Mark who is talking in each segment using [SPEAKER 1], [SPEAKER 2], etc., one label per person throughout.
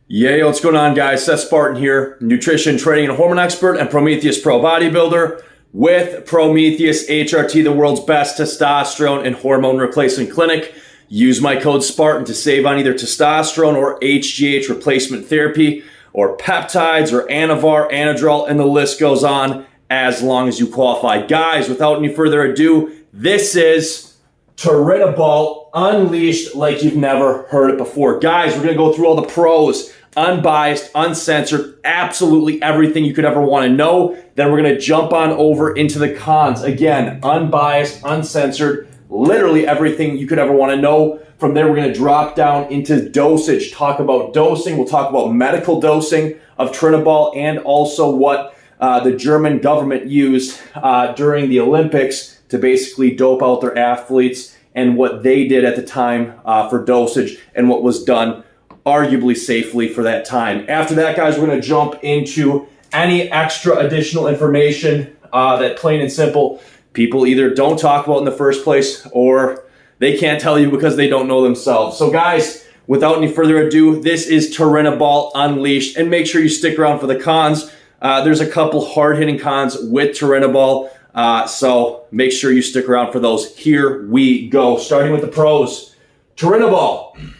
[SPEAKER 1] Yay, what's going on, guys? Seth Spartan here, nutrition, training, and hormone expert and Prometheus Pro bodybuilder with Prometheus HRT, the world's best testosterone and hormone replacement clinic. Use my code Spartan to save on either testosterone or HGH replacement therapy or peptides or Anavar, Anadrol, and the list goes on as long as you qualify. Guys, without any further ado, this is Turinabol unleashed like you've never heard it before. Guys, we're going to go through all the pros, unbiased, uncensored, absolutely everything you could ever want to know. Then we're going to jump on over into the cons. Again, unbiased, uncensored, literally everything you could ever want to know. From there, we're going to drop down into dosage, talk about dosing. We'll talk about medical dosing of Turinabol and also what the German government used during the Olympics to basically dope out their athletes and what they did at the time for dosage and what was done arguably safely for that time. After that, guys, we're going to jump into any extra additional information that plain and simple people either don't talk about in the first place or they can't tell you because they don't know themselves. So guys, without any further ado, this is Turinabol Unleashed, and make sure you stick around for the cons. There's a couple hard-hitting cons with Turinabol, so make sure you stick around for those. Here we go. Starting with the pros. Turinabol.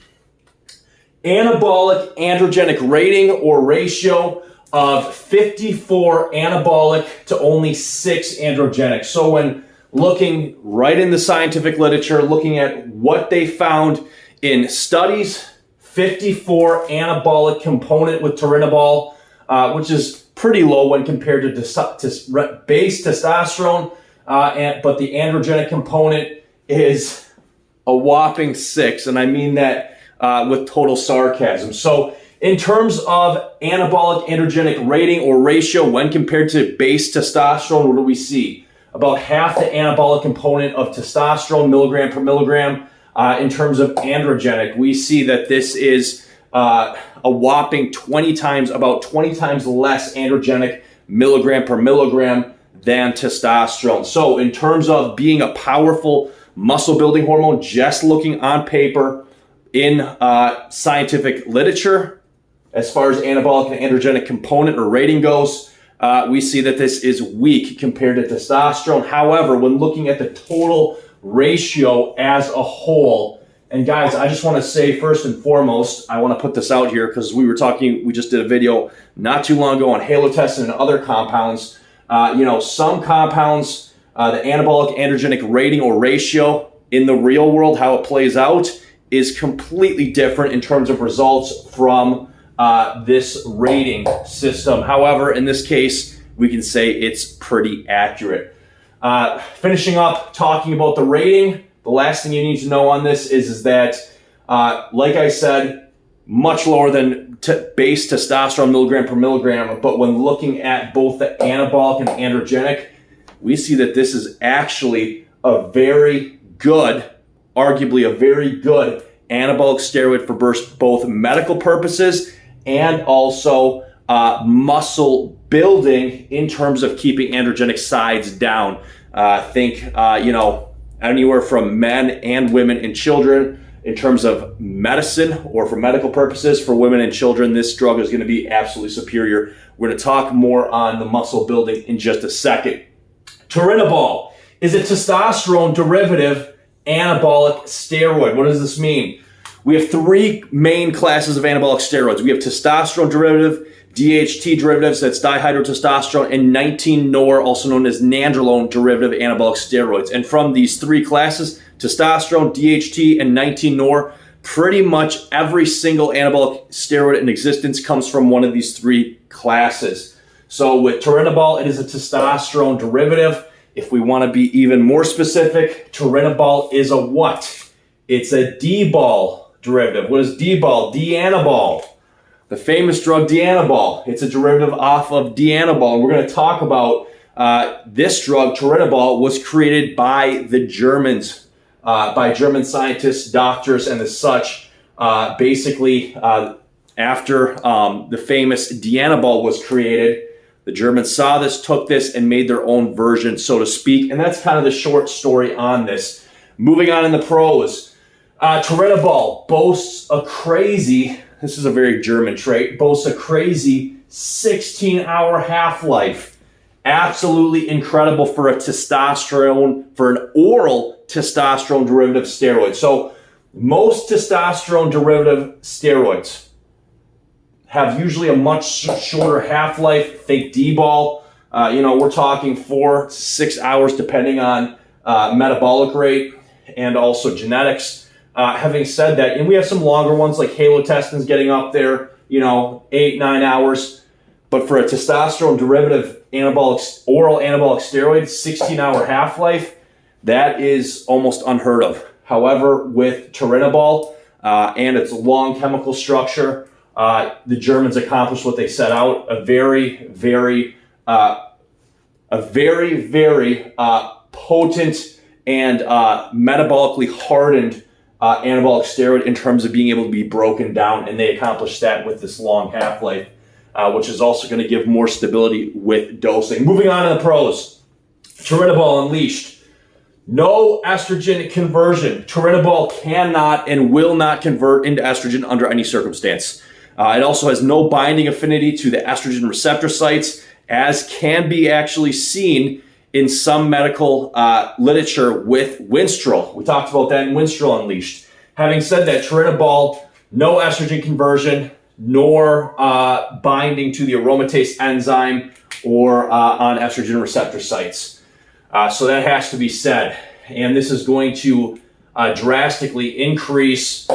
[SPEAKER 1] Anabolic androgenic rating or ratio of 54 anabolic to only 6 androgenic. So when looking right in the scientific literature, looking at what they found in studies, 54 anabolic component with Turinabol, which is pretty low when compared to base testosterone, but the androgenic component is a whopping 6, and I mean that with total sarcasm. So in terms of anabolic androgenic rating or ratio when compared to base testosterone, what do we see? About half the anabolic component of testosterone milligram per milligram. In terms of androgenic, we see that this is a whopping 20 times less androgenic milligram per milligram than testosterone. So in terms of being a powerful muscle building hormone, just looking on paper in scientific literature, as far as anabolic and androgenic component or rating goes, we see that this is weak compared to testosterone. However, when looking at the total ratio as a whole, and guys, I just want to say first and foremost, I want to put this out here because we just did a video not too long ago on halotestin and other compounds. Some compounds, the anabolic androgenic rating or ratio in the real world, how it plays out is completely different in terms of results from this rating system. However, in this case, we can say it's pretty accurate. Finishing up talking about the rating, the last thing you need to know on this is that, like I said, much lower than base testosterone milligram per milligram, but when looking at both the anabolic and androgenic, we see that this is actually a very good, arguably a very good anabolic steroid for both medical purposes and also muscle building in terms of keeping androgenic sides down. Think anywhere from men and women and children in terms of medicine or for medical purposes. For women and children, this drug is going to be absolutely superior. We're going to talk more on the muscle building in just a second. Turinabol is a testosterone derivative anabolic steroid. What does this mean? We have 3 main classes of anabolic steroids. We have testosterone derivative, DHT derivatives, that's dihydrotestosterone, and 19-nor, also known as nandrolone derivative anabolic steroids. And from these 3 classes, testosterone, DHT, and 19-nor, pretty much every single anabolic steroid in existence comes from one of these 3 classes. So with Turinabol, it is a testosterone derivative. If we want to be even more specific, Turinabol is a what? It's a D-bol derivative. What is D-bol? D-anabol. The famous drug Dianabol. It's a derivative off of Dianabol. And we're going to talk about this drug, Turinabol, was created by the Germans, by German scientists, doctors, and the such. Basically, after the famous Dianabol was created, the Germans saw this, took this, and made their own version, so to speak. And that's kind of the short story on this. Moving on in the pros. Turinabol boasts a crazy this is a very German trait, boasts a crazy 16-hour half-life. Absolutely incredible for an oral testosterone derivative steroid. So most testosterone derivative steroids have usually a much shorter half-life. Think D-bol, we're talking 4 to 6 hours depending on metabolic rate and also genetics. Having said that, and we have some longer ones like halotestin's getting up there, 8, 9 hours. But for a testosterone derivative oral anabolic steroid, 16-hour half-life, that is almost unheard of. However, with Turinabol and its long chemical structure, the Germans accomplished what they set out, a very, very potent and metabolically hardened anabolic steroid in terms of being able to be broken down, and they accomplished that with this long half-life, which is also going to give more stability with dosing. Moving on to the pros. Turinabol Unleashed. No estrogen conversion. Turinabol cannot and will not convert into estrogen under any circumstance. It also has no binding affinity to the estrogen receptor sites, as can be actually seen in some medical literature with Winstrol. We talked about that in Winstrol Unleashed. Having said that, Turinabol, no estrogen conversion, nor binding to the aromatase enzyme or on estrogen receptor sites. So that has to be said. And this is going to drastically increase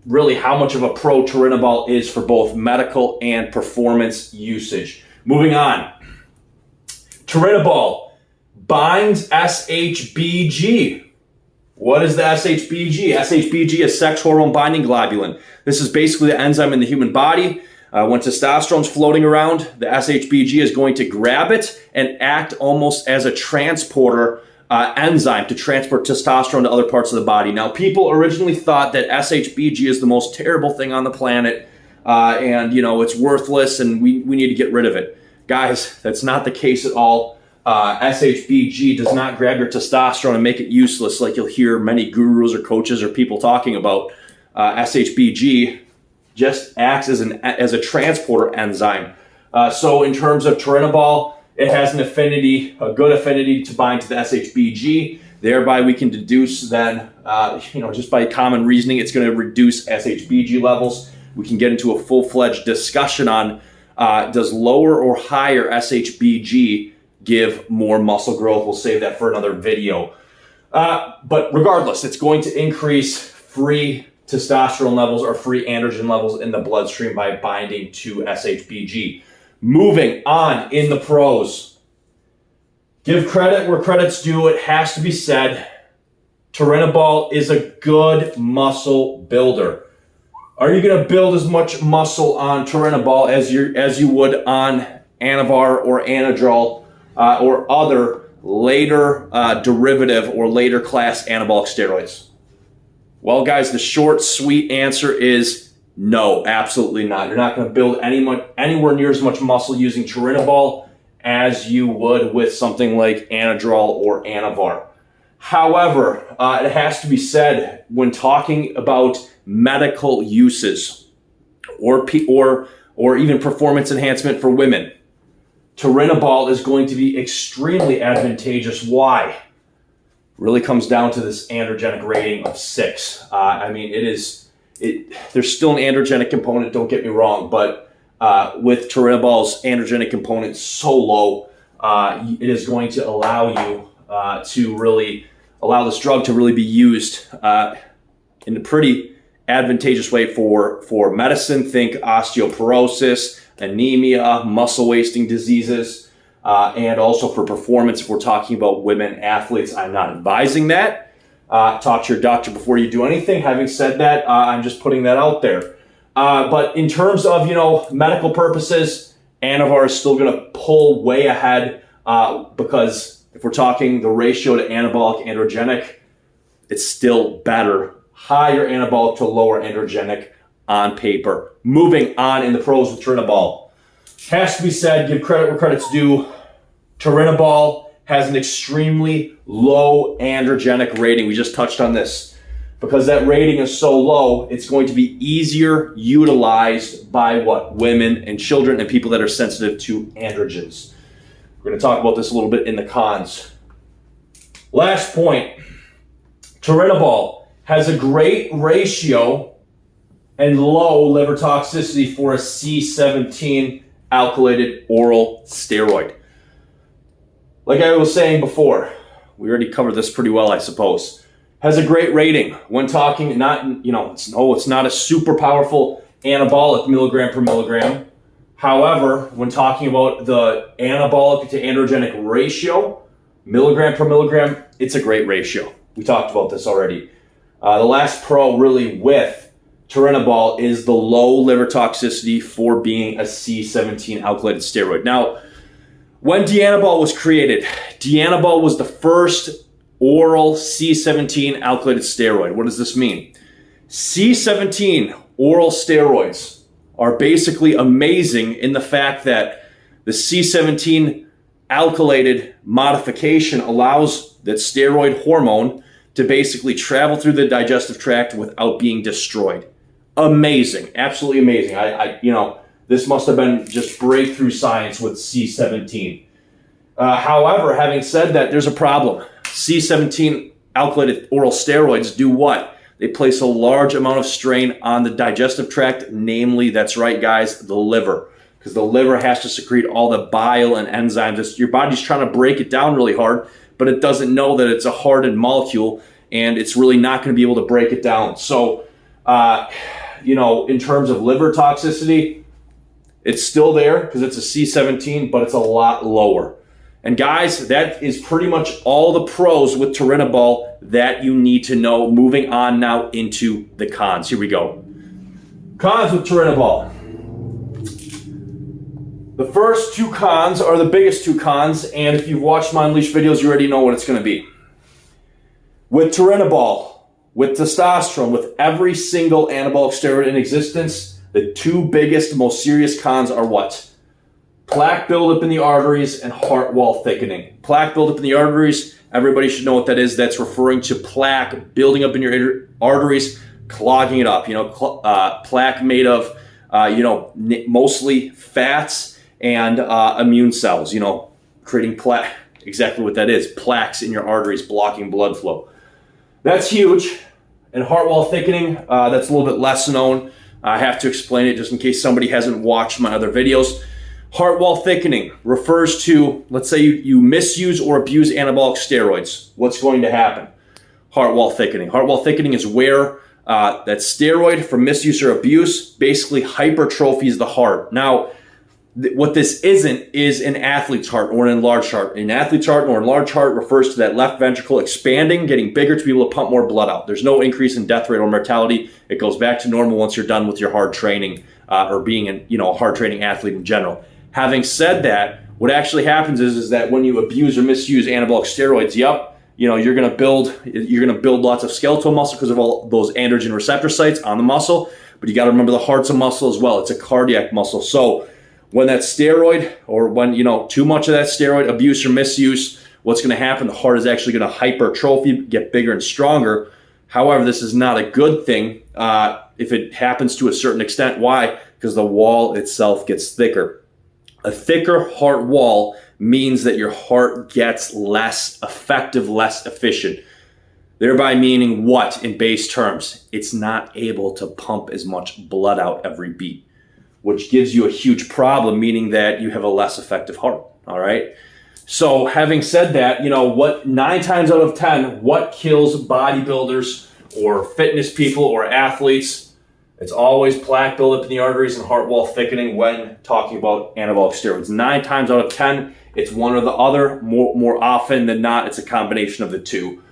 [SPEAKER 1] really how much of a pro Turinabol is for both medical and performance usage. Moving on. Turinabol binds SHBG. What is the SHBG? SHBG is sex hormone binding globulin. This is basically the enzyme in the human body. When testosterone's floating around, the SHBG is going to grab it and act almost as a transporter enzyme to transport testosterone to other parts of the body. Now, people originally thought that SHBG is the most terrible thing on the planet, and it's worthless and we need to get rid of it. Guys, that's not the case at all. SHBG does not grab your testosterone and make it useless like you'll hear many gurus or coaches or people talking about. SHBG just acts as a transporter enzyme. So in terms of Turinabol, it has a good affinity to bind to the SHBG. Thereby we can deduce then, just by common reasoning, it's going to reduce SHBG levels. We can get into a full-fledged discussion on does lower or higher SHBG give more muscle growth? We'll save that for another video. But regardless, it's going to increase free testosterone levels or free androgen levels in the bloodstream by binding to SHBG. Moving on in the pros. Give credit where credit's due. It has to be said. Turinabol is a good muscle builder. Are you going to build as much muscle on Turinabol as you would on Anavar or Anadrol or other later derivative or later class anabolic steroids? Well, guys, the short, sweet answer is no, absolutely not. You're not going to build anywhere near as much muscle using Turinabol as you would with something like Anadrol or Anavar. However, it has to be said when talking about medical uses or even performance enhancement for women, Turinabol is going to be extremely advantageous. Why? Really comes down to this androgenic rating of 6. There's still an androgenic component, don't get me wrong, but with Turinabol's androgenic component so low, it is going to allow you to really allow this drug to really be used in a pretty advantageous way for medicine. Think osteoporosis, anemia, muscle wasting diseases, and also for performance. If we're talking about women athletes, I'm not advising that. Talk to your doctor before you do anything. Having said that, I'm just putting that out there. But in terms of medical purposes, Anavar is still going to pull way ahead because if we're talking the ratio to anabolic androgenic, it's still better. Higher anabolic to lower androgenic on paper. Moving on in the pros with Turinabol. Has to be said, give credit where credit's due. Turinabol has an extremely low androgenic rating. We just touched on this. because that rating is so low, it's going to be easier utilized by what? Women and children and people that are sensitive to androgens. We're going to talk about this a little bit in the cons. Last point, Turinabol has a great ratio and low liver toxicity for a C17 alkylated oral steroid. Like I was saying before, we already covered this pretty well, I suppose. Has a great rating when talking, it's not a super powerful anabolic milligram per milligram. However, when talking about the anabolic to androgenic ratio, milligram per milligram, it's a great ratio. We talked about this already. The last pro really with Turinabol is the low liver toxicity for being a C17 alkylated steroid. Now, when Dianabol was created, Dianabol was the first oral C17 alkylated steroid. What does this mean? C17 oral steroids are basically amazing in the fact that the C17 alkylated modification allows that steroid hormone to basically travel through the digestive tract without being destroyed. Amazing, absolutely amazing. This must have been just breakthrough science with C17. However, having said that, there's a problem. C17 alkylated oral steroids do what? They place a large amount of strain on the digestive tract, namely, that's right, guys, the liver. Because the liver has to secrete all the bile and enzymes. Your body's trying to break it down really hard, but it doesn't know that it's a hardened molecule, and it's really not going to be able to break it down. So, in terms of liver toxicity, it's still there because it's a C17, but it's a lot lower. And guys, that is pretty much all the pros with Turinabol that you need to know. Moving on now into the cons. Here we go. Cons with Turinabol. The first two cons are the biggest two cons, and if you've watched my Unleashed videos, you already know what it's going to be. With Turinabol, with testosterone, with every single anabolic steroid in existence, the two biggest, most serious cons are what? Plaque buildup in the arteries and heart wall thickening. Plaque buildup in the arteries, everybody should know what that is. That's referring to plaque building up in your arteries, clogging it up. Plaque made of, mostly fats and immune cells, creating plaque. Exactly what that is. Plaques in your arteries blocking blood flow. That's huge. And heart wall thickening, that's a little bit less known. I have to explain it just in case somebody hasn't watched my other videos. Heart wall thickening refers to, let's say you misuse or abuse anabolic steroids. What's going to happen? Heart wall thickening. Heart wall thickening is where that steroid from misuse or abuse basically hypertrophies the heart. Now, what this isn't is an athlete's heart or an enlarged heart. An athlete's heart or enlarged heart refers to that left ventricle expanding, getting bigger to be able to pump more blood out. There's no increase in death rate or mortality. It goes back to normal once you're done with your hard training or being a hard training athlete in general. Having said that, what actually happens is that when you abuse or misuse anabolic steroids, you're going to build lots of skeletal muscle because of all those androgen receptor sites on the muscle. But you got to remember the heart's a muscle as well. It's a cardiac muscle. So when that steroid or when too much of that steroid abuse or misuse, what's going to happen? The heart is actually going to hypertrophy, get bigger and stronger. However, this is not a good thing if it happens to a certain extent. Why? Because the wall itself gets thicker. A thicker heart wall means that your heart gets less effective, less efficient. Thereby meaning what in base terms? It's not able to pump as much blood out every beat, which gives you a huge problem, meaning that you have a less effective heart, all right? So having said that, what 9 times out of 10, what kills bodybuilders or fitness people or athletes? It's always plaque buildup in the arteries and heart wall thickening when talking about anabolic steroids. 9 times out of 10, it's one or the other. More often than not, it's a combination of the two.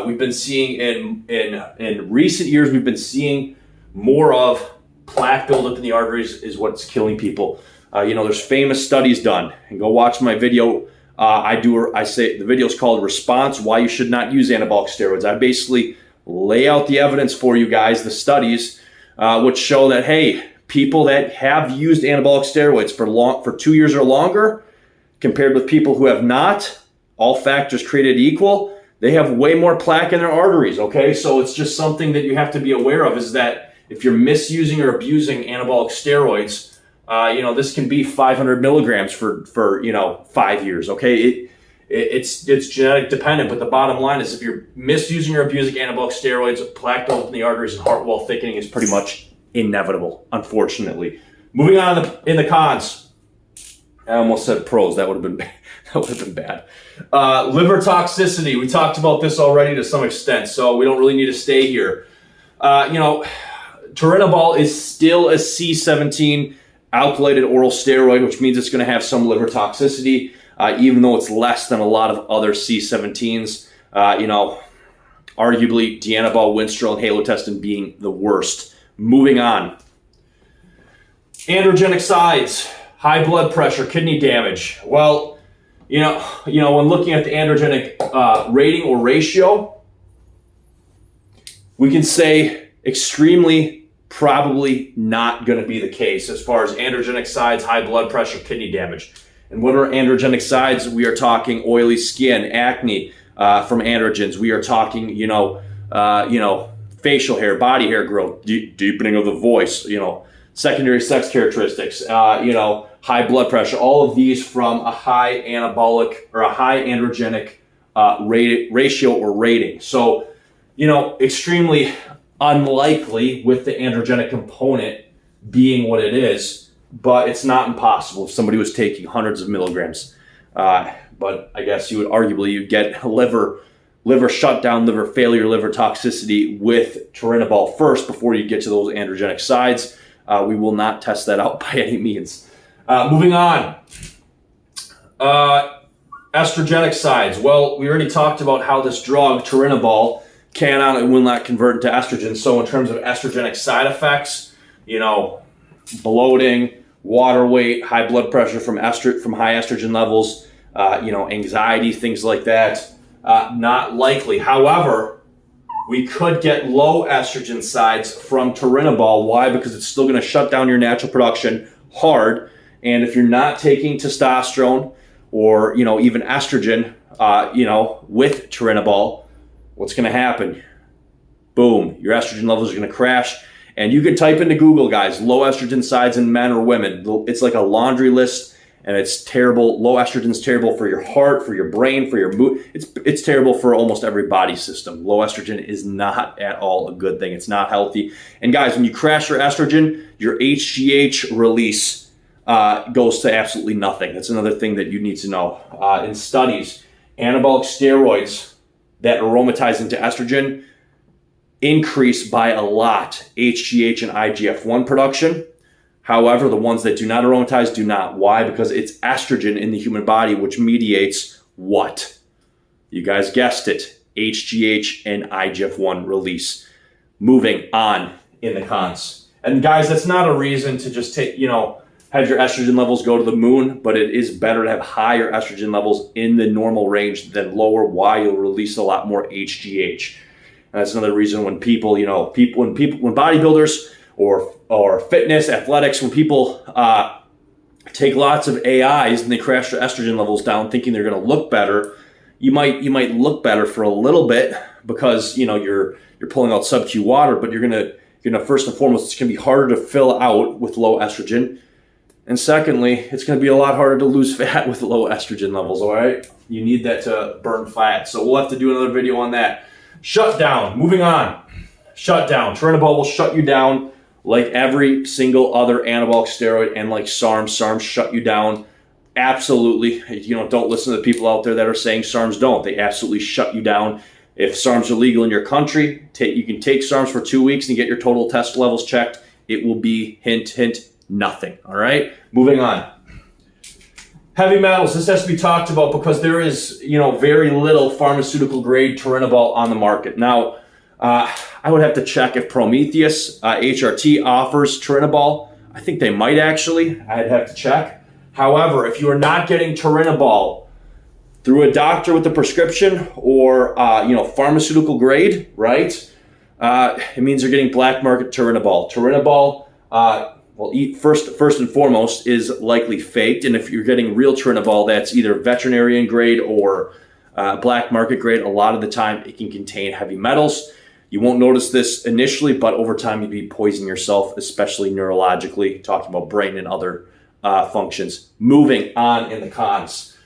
[SPEAKER 1] We've been seeing in recent years, we've been seeing more of plaque buildup in the arteries is what's killing people. There's famous studies done, and go watch my video. I say the video is called "Response: Why You Should Not Use Anabolic Steroids." I basically lay out the evidence for you guys, the studies. Which show that, hey, people that have used anabolic steroids for 2 years or longer, compared with people who have not, all factors created equal, they have way more plaque in their arteries, okay? So it's just something that you have to be aware of, is that if you're misusing or abusing anabolic steroids, this can be 500 milligrams for 5 years, okay? It's genetic dependent, but the bottom line is if you're misusing or abusing anabolic steroids, plaque buildup in the arteries and heart wall thickening is pretty much inevitable, unfortunately. Moving on in the cons. I almost said pros. That would have been bad. Liver toxicity. We talked about this already to some extent, so we don't really need to stay here. Turinabol is still a C17 alkylated oral steroid, which means it's going to have some liver toxicity, even though it's less than a lot of other C17s. Arguably Dianabol, Winstrol, and Halotestin being the worst. Moving on. Androgenic sides, high blood pressure, kidney damage. Well, when looking at the androgenic rating or ratio, we can say extremely probably not going to be the case as far as androgenic sides, high blood pressure, kidney damage. And what are androgenic sides? We are talking oily skin, acne from androgens. We are talking, facial hair, body hair growth, deepening of the voice, secondary sex characteristics, high blood pressure. All of these from a high anabolic or a high androgenic ratio or rating. So, extremely unlikely with the androgenic component being what it is, but it's not impossible if somebody was taking hundreds of milligrams. But I guess you'd get liver shutdown, liver failure, liver toxicity with Turinabol first before you get to those androgenic sides. We will not test that out by any means. Moving on. Estrogenic sides. Well, we already talked about how this drug, Turinabol, cannot and will not convert into estrogen. So in terms of estrogenic side effects, bloating, water weight, high blood pressure from high estrogen levels, anxiety, things like that, not likely. However, we could get low estrogen sides from Turinabol. Why? Because it's still going to shut down your natural production hard. And if you're not taking testosterone or, even estrogen, with Turinabol, what's going to happen? Boom, your estrogen levels are going to crash. And you can type into Google, guys, low estrogen sides in men or women. It's like a laundry list, and it's terrible. Low estrogen is terrible for your heart, for your brain, for your mood. It's terrible for almost every body system. Low estrogen is not at all a good thing. It's not healthy. And guys, when you crash your estrogen, your HGH release goes to absolutely nothing. That's another thing that you need to know. In studies, anabolic steroids that aromatize into estrogen increase by a lot HGH and IGF-1 production. However, the ones that do not aromatize do not. Why? Because it's estrogen in the human body which mediates what? You guys guessed it. HGH and IGF-1 release. Moving on in the cons. And guys, that's not a reason to just take, have your estrogen levels go to the moon, but it is better to have higher estrogen levels in the normal range than lower. Why? You'll release a lot more HGH. And that's another reason when people, when bodybuilders or fitness, athletics, when people take lots of AIs and they crash their estrogen levels down thinking they're going to look better, you might look better for a little bit because, you're pulling out sub-Q water, but you're going to first and foremost, it's going to be harder to fill out with low estrogen. And secondly, it's going to be a lot harder to lose fat with low estrogen levels, all right? You need that to burn fat. So we'll have to do another video on that. Shutdown. Moving on. Shutdown. Turinabol will shut you down like every single other anabolic steroid and like SARMs. SARMs shut you down. Absolutely. Don't listen to the people out there that are saying SARMs don't. They absolutely shut you down. If SARMs are legal in your country, you can take SARMs for 2 weeks and get your total test levels checked. It will be, hint, hint, nothing. All right? Moving on. Heavy metals. This has to be talked about because there is, very little pharmaceutical grade Turinabol on the market. Now, I would have to check if Prometheus HRT offers Turinabol. I think they might actually. I'd have to check. However, if you are not getting Turinabol through a doctor with a prescription or, pharmaceutical grade, right? It means you're getting black market Turinabol. Turinabol, first and foremost, is likely faked. And if you're getting real Turinabol, that's either veterinarian grade or, black market grade, a lot of the time it can contain heavy metals. You won't notice this initially, but over time you'd be poisoning yourself, especially neurologically, talking about brain and other functions. Moving on in the cons.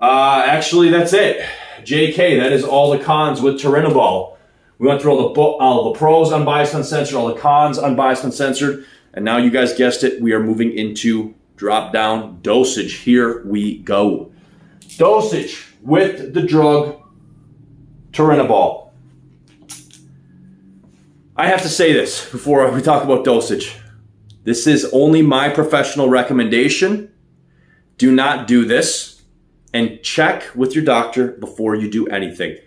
[SPEAKER 1] Actually, that's it. JK, that is all the cons with Turinabol. We went through all the pros, unbiased, uncensored, all the cons, unbiased, uncensored, and now you guys guessed it, we are moving into drop-down dosage. Here we go. Dosage with the drug Turinabol. I have to say this before we talk about dosage. This is only my professional recommendation. Do not do this, and check with your doctor before you do anything.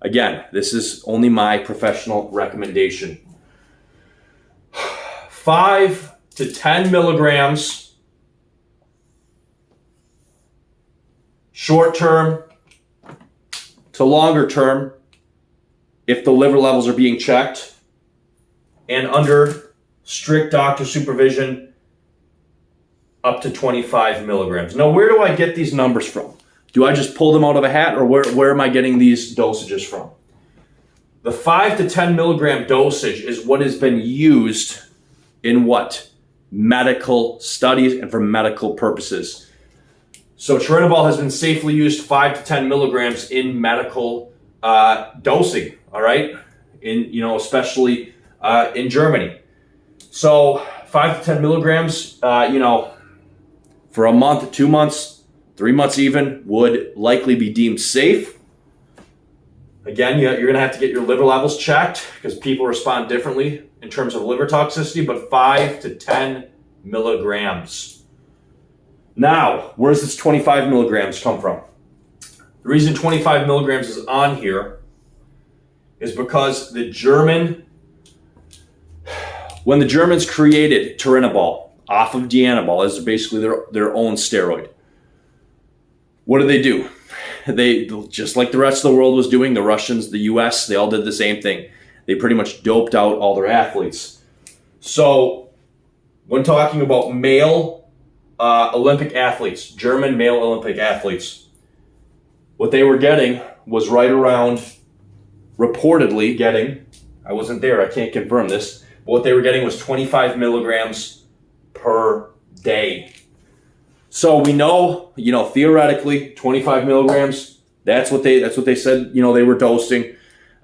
[SPEAKER 1] Again, this is only my professional recommendation. 5 to 10 milligrams, short term to longer term, if the liver levels are being checked, and under strict doctor supervision, up to 25 milligrams. Now, where do I get these numbers from? Do I just pull them out of a hat, or where am I getting these dosages from? The 5 to 10 milligram dosage is what has been used in what? Medical studies and for medical purposes. So Turinabol has been safely used 5 to 10 milligrams in medical dosing, all right? Especially in Germany. So 5 to 10 milligrams, for a month, 2 months, 3 months even, would likely be deemed safe. Again, you're going to have to get your liver levels checked because people respond differently in terms of liver toxicity, but 5 to 10 milligrams. Now, where does this 25 milligrams come from? The reason 25 milligrams is on here is because when the Germans created Turinabol off of Anabol as basically their own steroid, what do? They, just like the rest of the world was doing, the Russians, the US, they all did the same thing. They pretty much doped out all their athletes. So when talking about male Olympic athletes, German male Olympic athletes, what they were getting was right around, reportedly getting, I wasn't there, I can't confirm this, but what they were getting was 25 milligrams per day. So we know, theoretically, 25 milligrams, that's what they said, they were dosing.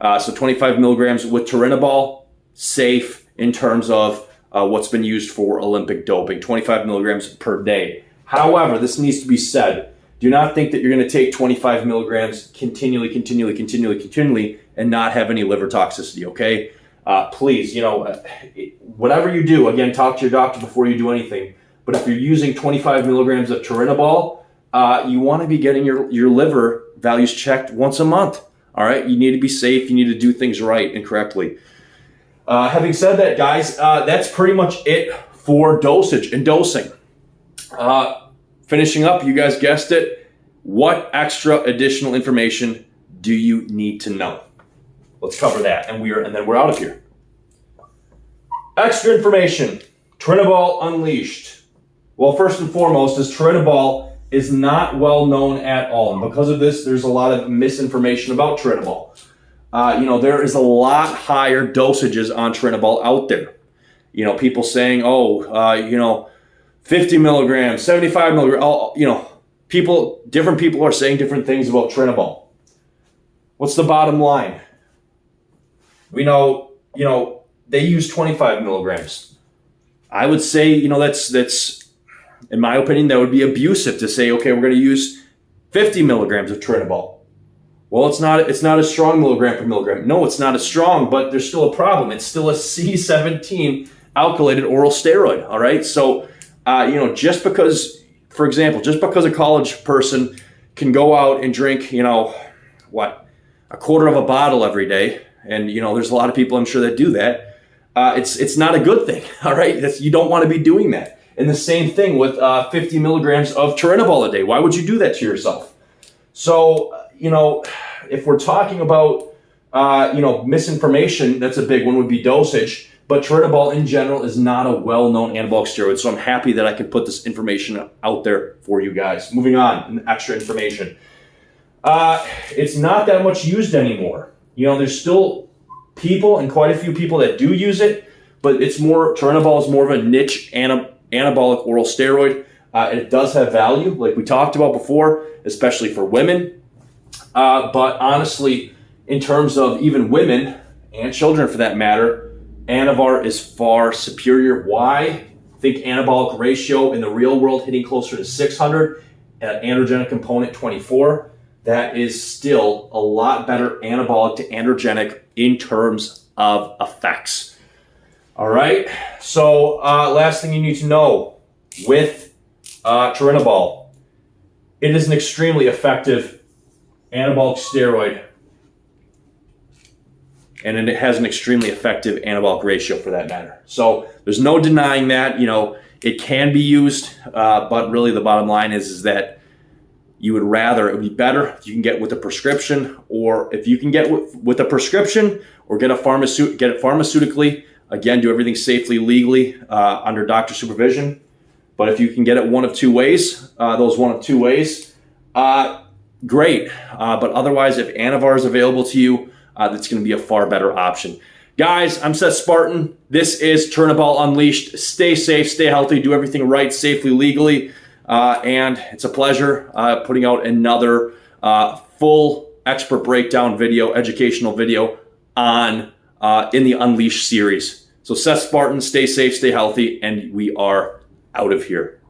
[SPEAKER 1] So 25 milligrams with Turinabol, safe in terms of what's been used for Olympic doping, 25 milligrams per day. However, this needs to be said. Do not think that you're going to take 25 milligrams continually, and not have any liver toxicity, okay? Please, whatever you do, again, talk to your doctor before you do anything. But if you're using 25 milligrams of Turinabol, you want to be getting your liver values checked once a month. All right, you need to be safe. You need to do things right and correctly. Having said that, guys, that's pretty much it for dosage and dosing. Finishing up, you guys guessed it. What extra additional information do you need to know? Let's cover that, and then we're out of here. Extra information: Turinabol Unleashed. Well, first and foremost, is Turinabol is not well known at all. And because of this, there's a lot of misinformation about Turinabol. There is a lot higher dosages on Turinabol out there. People saying, 50 milligrams, 75 milligrams, different people are saying different things about Turinabol. What's the bottom line? We know, they use 25 milligrams. I would say, that's in my opinion, that would be abusive to say, okay, we're going to use 50 milligrams of Turinabol. Well, it's not a strong milligram per milligram. No, it's not as strong, but there's still a problem. It's still a C17 alkylated oral steroid, all right? So, just because a college person can go out and drink, a quarter of a bottle every day, and, there's a lot of people I'm sure that do that, it's not a good thing, all right? You don't want to be doing that. And the same thing with 50 milligrams of Turinabol a day. Why would you do that to yourself? So, if we're talking about, misinformation, that's a big one, would be dosage. But Turinabol in general is not a well-known anabolic steroid. So I'm happy that I can put this information out there for you guys. Moving on, extra information. It's not that much used anymore. You know, there's still people, and quite a few people, that do use it, but it's more, Turinabol is more of a niche anabolic oral steroid. And it does have value, like we talked about before, especially for women. But honestly, in terms of even women and children for that matter, Anavar is far superior. Why? I think anabolic ratio in the real world hitting closer to 600, androgenic component 24. That is still a lot better anabolic to androgenic in terms of effects. All right, so last thing you need to know with Turinabol, it is an extremely effective anabolic steroid, and it has an extremely effective anabolic ratio for that matter. So there's no denying that. You know, it can be used, but really the bottom line is that you would rather, it would be better if you can get with a prescription, or if you can get with a prescription or get it pharmaceutically. Again, do everything safely, legally, under doctor supervision. But if you can get it one of two ways, great. But otherwise, if Anavar is available to you, that's going to be a far better option. Guys, I'm Seth Spartan. This is Turinabol Unleashed. Stay safe, stay healthy, do everything right, safely, legally. And it's a pleasure putting out another full expert breakdown video, educational video on in the Unleashed series. So Seth Spartan, stay safe, stay healthy, and we are out of here.